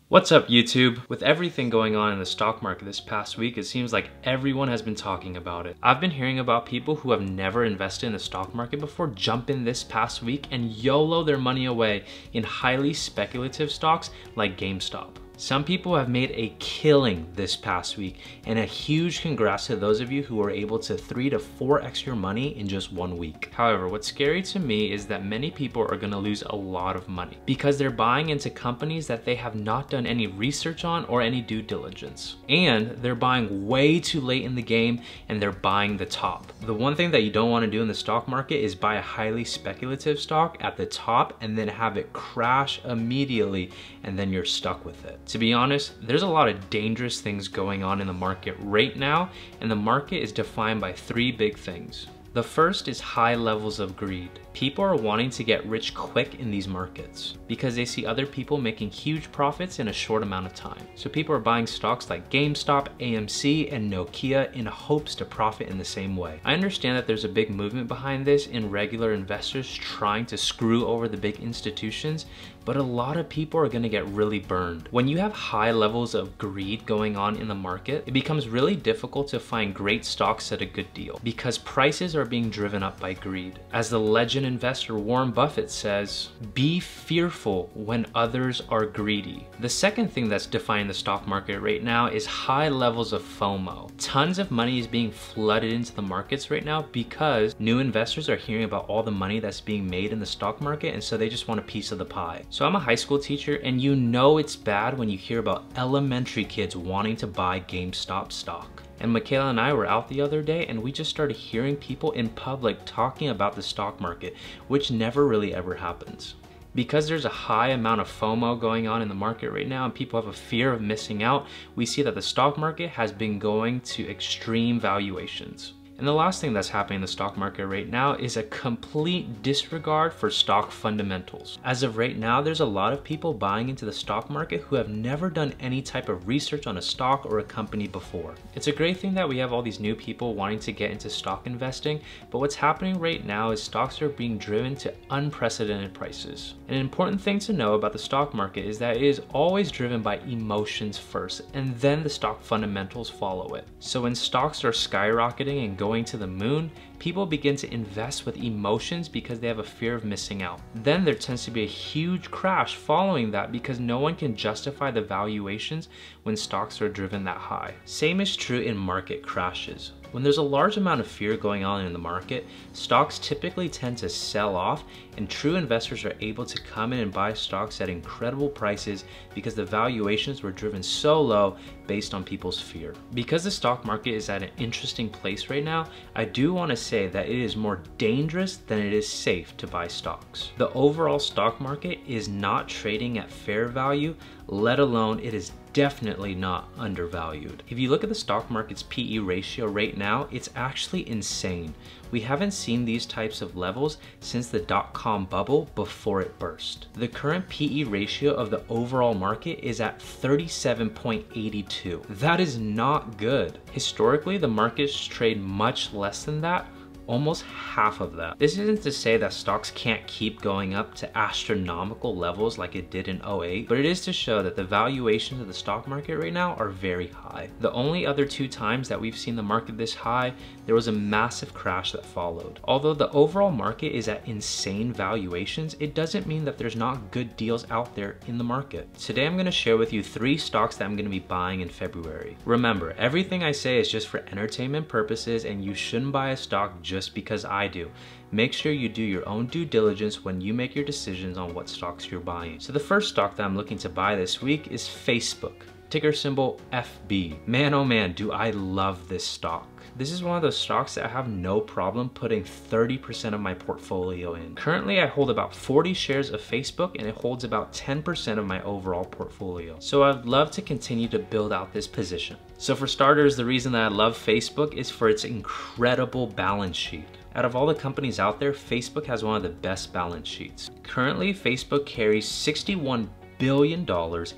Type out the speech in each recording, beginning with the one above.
What's up, YouTube? With everything going on in the stock market this past week, it seems like everyone has been talking about it. I've been hearing about people who have never invested in the stock market before jump in this past week and YOLO their money away in highly speculative stocks like GameStop. Some people have made a killing this past week, and a huge congrats to those of you who were able to 3 to 4x your money in just 1 week. However, what's scary to me is that many people are gonna lose a lot of money because they're buying into companies that they have not done any research on or any due diligence. And they're buying way too late in the game, and they're buying the top. The one thing that you don't wanna do in the stock market is buy a highly speculative stock at the top and then have it crash immediately, and then you're stuck with it. To be honest, there's a lot of dangerous things going on in the market right now, and the market is defined by 3 big things. The first is high levels of greed. People are wanting to get rich quick in these markets because they see other people making huge profits in a short amount of time. So people are buying stocks like GameStop, AMC, and Nokia in hopes to profit in the same way. I understand that there's a big movement behind this in regular investors trying to screw over the big institutions, but a lot of people are gonna get really burned. When you have high levels of greed going on in the market, it becomes really difficult to find great stocks at a good deal because prices are being driven up by greed. As the legend investor Warren Buffett says, be fearful when others are greedy. The second thing that's defining the stock market right now is high levels of FOMO. Tons of money is being flooded into the markets right now because new investors are hearing about all the money that's being made in the stock market, and so they just want a piece of the pie. So I'm a high school teacher, and you know it's bad when you hear about elementary kids wanting to buy GameStop stock. And Michaela and I were out the other day, and we just started hearing people in public talking about the stock market, which never really ever happens. Because there's a high amount of FOMO going on in the market right now and people have a fear of missing out, we see that the stock market has been going to extreme valuations. And the last thing that's happening in the stock market right now is a complete disregard for stock fundamentals. As of right now, there's a lot of people buying into the stock market who have never done any type of research on a stock or a company before. It's a great thing that we have all these new people wanting to get into stock investing, but what's happening right now is stocks are being driven to unprecedented prices. An important thing to know about the stock market is that it is always driven by emotions first, and then the stock fundamentals follow it. So when stocks are skyrocketing and going to the moon, people begin to invest with emotions because they have a fear of missing out. Then there tends to be a huge crash following that because no one can justify the valuations when stocks are driven that high. Same is true in market crashes. When there's a large amount of fear going on in the market, stocks typically tend to sell off, and true investors are able to come in and buy stocks at incredible prices because the valuations were driven so low based on people's fear. Because the stock market is at an interesting place right now, I do want to say that it is more dangerous than it is safe to buy stocks. The overall stock market is not trading at fair value, let alone it is definitely not undervalued. If you look at the stock market's PE ratio right now, it's actually insane. We haven't seen these types of levels since the dot-com bubble before it burst. The current PE ratio of the overall market is at 37.82. That is not good. Historically, the markets trade much less than that, almost half of that. This isn't to say that stocks can't keep going up to astronomical levels like it did in 2008, but it is to show that the valuations of the stock market right now are very high. The only other 2 times that we've seen the market this high, there was a massive crash that followed. Although the overall market is at insane valuations, it doesn't mean that there's not good deals out there in the market. Today I'm gonna share with you 3 stocks that I'm gonna be buying in February. Remember, everything I say is just for entertainment purposes, and you shouldn't buy a stock just because I do. Make sure you do your own due diligence when you make your decisions on what stocks you're buying. So the first stock that I'm looking to buy this week is Facebook, ticker symbol FB. Man, oh man, do I love this stock. This is one of those stocks that I have no problem putting 30% of my portfolio in. Currently, I hold about 40 shares of Facebook, and it holds about 10% of my overall portfolio. So I'd love to continue to build out this position. So for starters, the reason that I love Facebook is for its incredible balance sheet. Out of all the companies out there, Facebook has one of the best balance sheets. Currently, Facebook carries $61 billion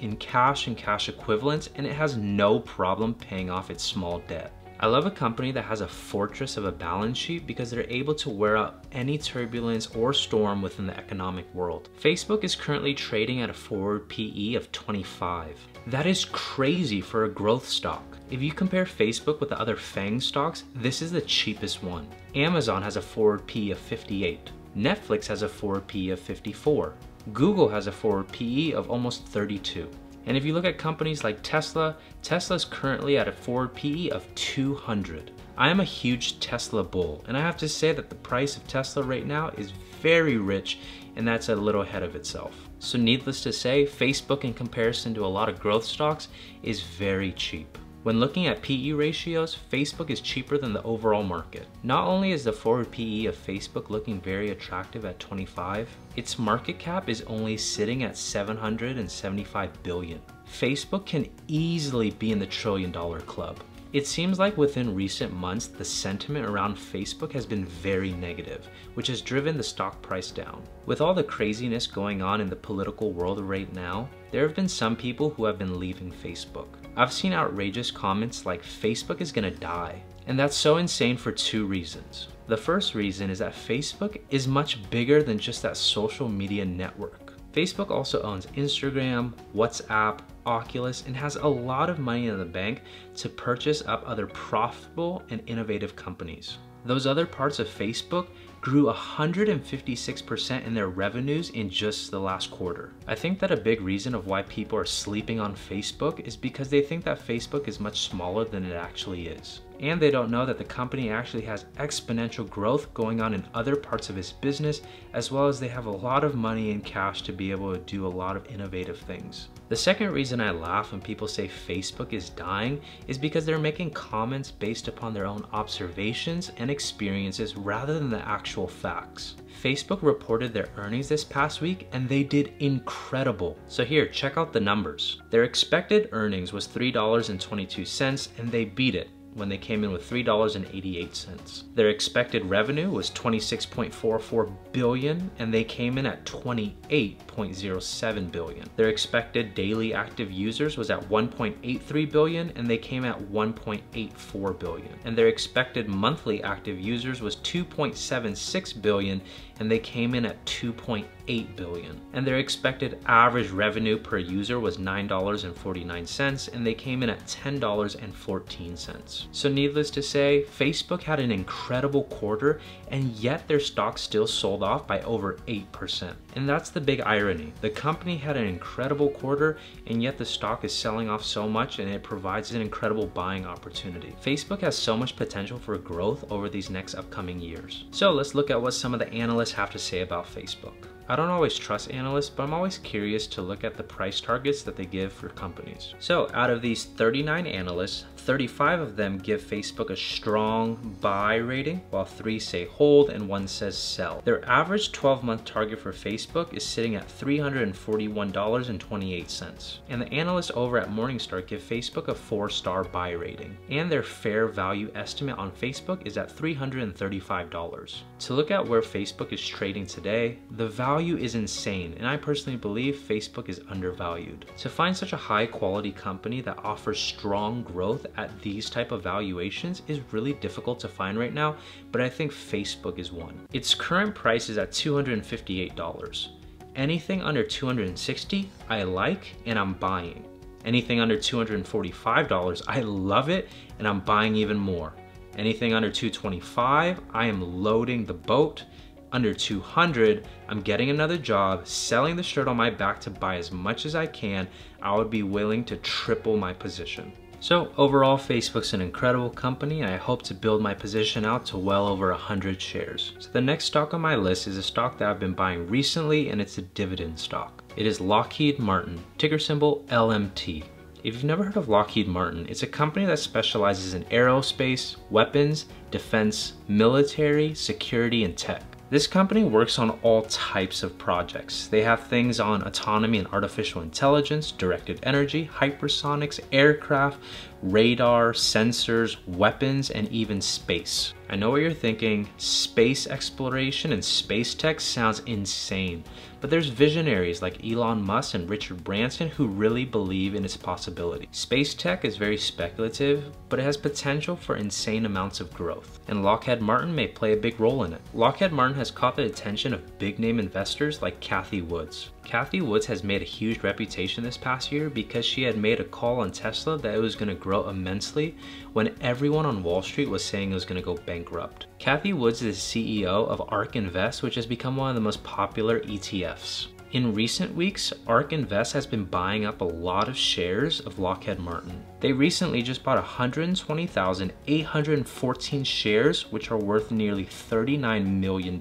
in cash and cash equivalents, and it has no problem paying off its small debt. I love a company that has a fortress of a balance sheet because they're able to wear out any turbulence or storm within the economic world. Facebook is currently trading at a forward PE of 25. That is crazy for a growth stock. If you compare Facebook with the other FANG stocks, this is the cheapest one. Amazon has a forward PE of 58. Netflix has a forward PE of 54. Google has a forward PE of almost 32. And if you look at companies like Tesla, Tesla's currently at a forward PE of 200. I am a huge Tesla bull, and I have to say that the price of Tesla right now is very rich, and that's a little ahead of itself. So needless to say, Facebook in comparison to a lot of growth stocks is very cheap. When looking at PE ratios, Facebook is cheaper than the overall market. Not only is the forward PE of Facebook looking very attractive at 25, its market cap is only sitting at $775 billion. Facebook can easily be in the $1 trillion club. It seems like within recent months, the sentiment around Facebook has been very negative, which has driven the stock price down. With all the craziness going on in the political world right now, there have been some people who have been leaving Facebook. I've seen outrageous comments like Facebook is gonna die. And that's so insane for two reasons. The first reason is that Facebook is much bigger than just that social media network. Facebook also owns Instagram, WhatsApp, Oculus, and has a lot of money in the bank to purchase up other profitable and innovative companies. Those other parts of Facebook grew 156% in their revenues in just the last quarter. I think that a big reason of why people are sleeping on Facebook is because they think that Facebook is much smaller than it actually is. And they don't know that the company actually has exponential growth going on in other parts of its business, as well as they have a lot of money and cash to be able to do a lot of innovative things. The second reason I laugh when people say Facebook is dying is because they're making comments based upon their own observations and experiences rather than the actual facts. Facebook reported their earnings this past week and they did incredible. So here, check out the numbers. Their expected earnings was $3.22 and they beat it when they came in with $3.88. Their expected revenue was $26.44 billion and they came in at $28.07 billion. Their expected daily active users was at 1.83 billion and they came at 1.84 billion. And their expected monthly active users was 2.76 billion and they came in at 2.8 billion. And their expected average revenue per user was $9.49 and they came in at $10.14. So needless to say, Facebook had an incredible quarter and yet their stock still sold off by over 8%. And that's the big irony. The company had an incredible quarter and yet the stock is selling off so much and it provides an incredible buying opportunity. Facebook has so much potential for growth over these next upcoming years. So let's look at what some of the analysts have to say about Facebook. I don't always trust analysts, but I'm always curious to look at the price targets that they give for companies. So out of these 39 analysts, 35 of them give Facebook a strong buy rating, while 3 say hold and 1 says sell. Their average 12-month target for Facebook is sitting at $341.28. And the analysts over at Morningstar give Facebook a 4-star buy rating. And their fair value estimate on Facebook is at $335. To look at where Facebook is trading today, the value is insane, and I personally believe Facebook is undervalued. To find such a high quality company that offers strong growth at these type of valuations is really difficult to find right now, but I think Facebook is one. Its current price is at $258. Anything under $260 I like and I'm buying. Anything under $245 I love it and I'm buying even more. Anything under $225 I am loading the boat. Under $200, I'm getting another job, selling the shirt on my back to buy as much as I can. I would be willing to triple my position. So overall, Facebook's an incredible company and I hope to build my position out to well over 100 shares. So the next stock on my list is a stock that I've been buying recently and it's a dividend stock. It is Lockheed Martin, ticker symbol LMT. If you've never heard of Lockheed Martin, it's a company that specializes in aerospace, weapons, defense, military, security, and tech. This company works on all types of projects. They have things on autonomy and artificial intelligence, directed energy, hypersonics, aircraft, radar, sensors, weapons, and even space. I know what you're thinking, space exploration and space tech sounds insane, but there's visionaries like Elon Musk and Richard Branson who really believe in its possibility. Space tech is very speculative, but it has potential for insane amounts of growth, and Lockheed Martin may play a big role in it. Lockheed Martin has caught the attention of big name investors like Cathie Woods. Cathie Woods has made a huge reputation this past year because she had made a call on Tesla that it was going to grow immensely when everyone on Wall Street was saying it was going to go bankrupt. Cathie Woods is the CEO of ARK Invest, which has become one of the most popular ETFs. In recent weeks, ARK Invest has been buying up a lot of shares of Lockheed Martin. They recently just bought 120,814 shares, which are worth nearly $39 million.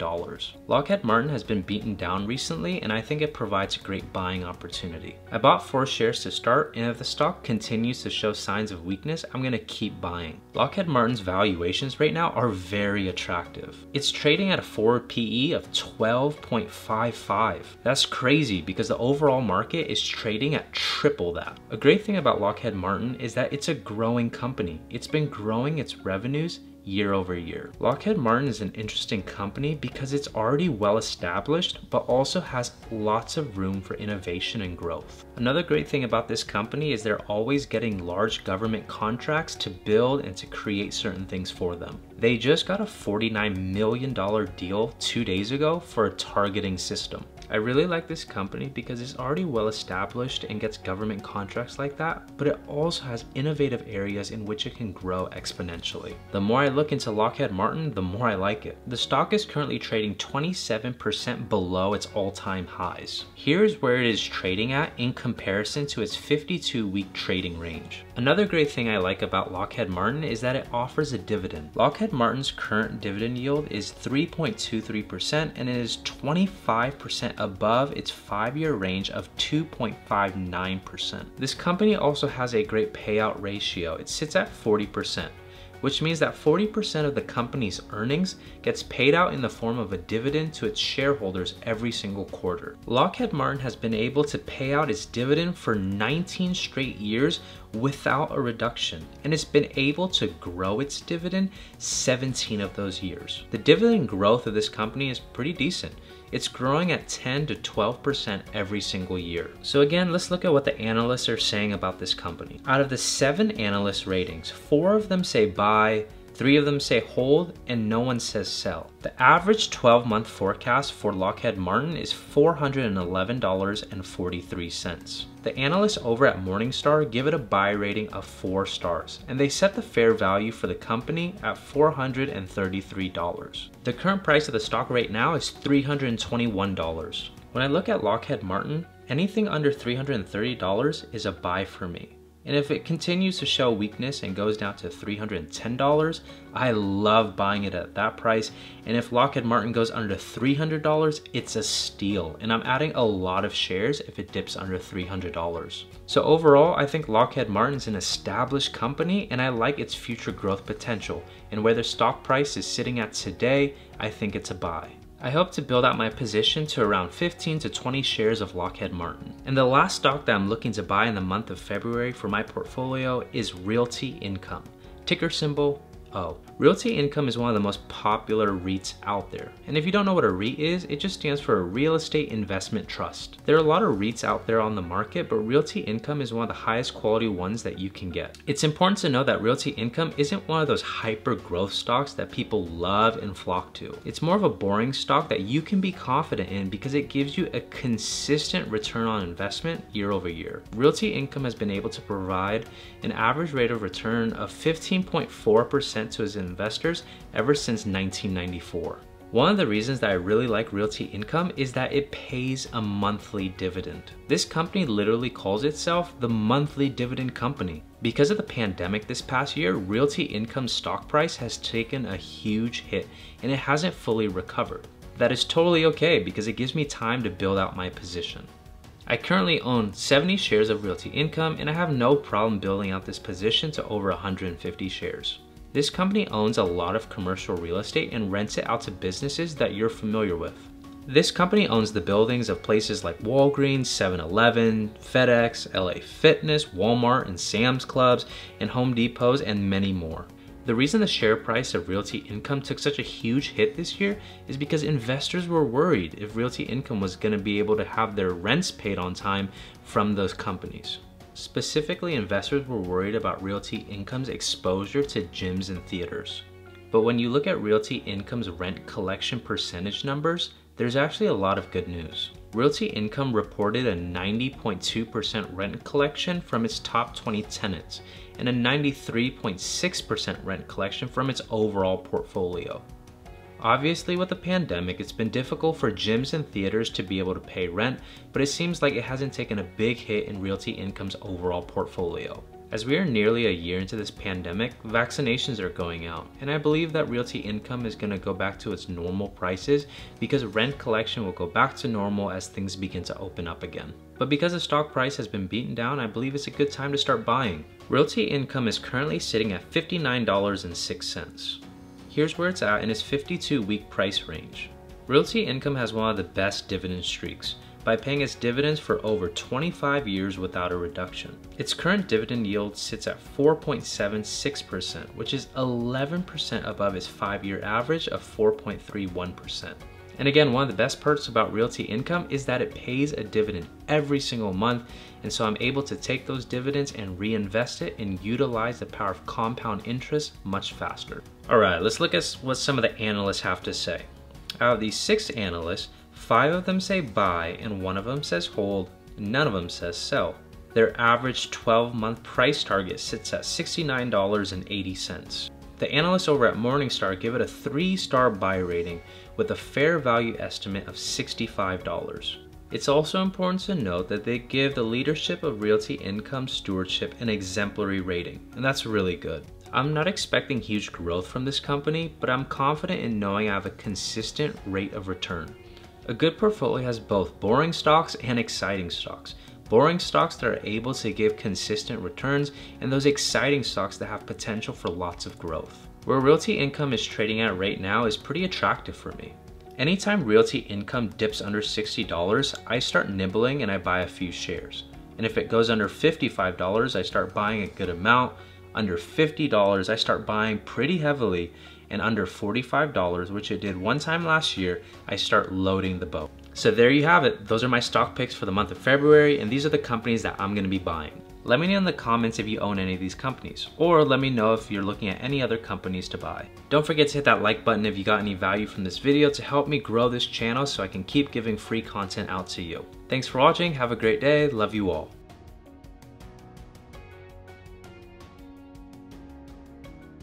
Lockheed Martin has been beaten down recently, and I think it provides a great buying opportunity. I bought 4 shares to start, and if the stock continues to show signs of weakness, I'm going to keep buying. Lockheed Martin's valuations right now are very attractive. It's trading at a forward PE of 12.55. That's crazy because the overall market is trading at triple that. A great thing about Lockheed Martin is that it's a growing company. It's been growing its revenues year over year. Lockheed Martin is an interesting company because it's already well established, but also has lots of room for innovation and growth. Another great thing about this company is they're always getting large government contracts to build and to create certain things for them. They just got a $49 million deal 2 days ago for a targeting system. I really like this company because it's already well established and gets government contracts like that, but it also has innovative areas in which it can grow exponentially. The more I look into Lockheed Martin, the more I like it. The stock is currently trading 27% below its all-time highs. Here's where it is trading at in comparison to its 52-week trading range. Another great thing I like about Lockheed Martin is that it offers a dividend. Lockheed Martin's current dividend yield is 3.23% and it is 25% above its 5-year range of 2.59%. This company also has a great payout ratio. It sits at 40%. Which means that 40% of the company's earnings gets paid out in the form of a dividend to its shareholders every single quarter. Lockheed Martin has been able to pay out its dividend for 19 straight years without a reduction, and it's been able to grow its dividend 17 of those years. The dividend growth of this company is pretty decent. It's growing at 10 to 12% every single year. So again, let's look at what the analysts are saying about this company. Out of the 7 analyst ratings, 4 of them say buy, 3 of them say hold, and no one says sell. The average 12-month forecast for Lockheed Martin is $411.43. The analysts over at Morningstar give it a buy rating of 4 stars, and they set the fair value for the company at $433. The current price of the stock right now is $321. When I look at Lockheed Martin, anything under $330 is a buy for me. And if it continues to show weakness and goes down to $310, I love buying it at that price. And if Lockheed Martin goes under $300, it's a steal. And I'm adding a lot of shares if it dips under $300. So overall, I think Lockheed Martin is an established company and I like its future growth potential. And where the stock price is sitting at today, I think it's a buy. I hope to build out my position to around 15 to 20 shares of Lockheed Martin. And the last stock that I'm looking to buy in the month of February for my portfolio is Realty Income, ticker symbol O. Realty Income is one of the most popular REITs out there. And if you don't know what a REIT is, it just stands for a real estate investment trust. There are a lot of REITs out there on the market, but Realty Income is one of the highest quality ones that you can get. It's important to know that Realty Income isn't one of those hyper growth stocks that people love and flock to. It's more of a boring stock that you can be confident in because it gives you a consistent return on investment year over year. Realty Income has been able to provide an average rate of return of 15.4% to its investors ever since 1994. One of the reasons that I really like Realty Income is that it pays a monthly dividend. This company literally calls itself the monthly dividend company. Because of the pandemic this past year, Realty Income's stock price has taken a huge hit and it hasn't fully recovered. That is totally okay because it gives me time to build out my position. I currently own 70 shares of Realty Income and I have no problem building out this position to over 150 shares. This company owns a lot of commercial real estate and rents it out to businesses that you're familiar with. This company owns the buildings of places like Walgreens, 7-Eleven, FedEx, LA Fitness, Walmart, and Sam's Clubs, and Home Depots, and many more. The reason the share price of Realty Income took such a huge hit this year is because investors were worried if Realty Income was going to be able to have their rents paid on time from those companies. Specifically, investors were worried about Realty Income's exposure to gyms and theaters. But when you look at Realty Income's rent collection percentage numbers, there's actually a lot of good news. Realty Income reported a 90.2% rent collection from its top 20 tenants and a 93.6% rent collection from its overall portfolio. Obviously, with the pandemic, it's been difficult for gyms and theaters to be able to pay rent, but it seems like it hasn't taken a big hit in Realty Income's overall portfolio. As we are nearly a year into this pandemic, vaccinations are going out, and I believe that Realty Income is going to go back to its normal prices because rent collection will go back to normal as things begin to open up again. But because the stock price has been beaten down, I believe it's a good time to start buying. Realty Income is currently sitting at $59.06. Here's where it's at in its 52-week price range. Realty Income has one of the best dividend streaks, by paying its dividends for over 25 years without a reduction. Its current dividend yield sits at 4.76%, which is 11% above its 5-year average of 4.31%. And again, one of the best perks about Realty Income is that it pays a dividend every single month, and so I'm able to take those dividends and reinvest it and utilize the power of compound interest much faster. All right, let's look at what some of the analysts have to say. Out of these 6 analysts, 5 of them say buy and 1 of them says hold, and none of them says sell. Their average 12-month price target sits at $69.80. The analysts over at Morningstar give it a 3-star buy rating with a fair value estimate of $65. It's also important to note that they give the leadership of Realty Income Stewardship an exemplary rating, and that's really good. I'm not expecting huge growth from this company, but I'm confident in knowing I have a consistent rate of return. A good portfolio has both boring stocks and exciting stocks. Boring stocks that are able to give consistent returns, and those exciting stocks that have potential for lots of growth. Where Realty Income is trading at right now is pretty attractive for me. Anytime Realty Income dips under $60, I start nibbling and I buy a few shares. And if it goes under $55, I start buying a good amount. Under $50, I start buying pretty heavily, and under $45, which it did one time last year, I start loading the boat. So there you have it. Those are my stock picks for the month of February, and these are the companies that I'm gonna be buying. Let me know in the comments if you own any of these companies, or let me know if you're looking at any other companies to buy. Don't forget to hit that like button if you got any value from this video to help me grow this channel so I can keep giving free content out to you. Thanks for watching, have a great day, love you all.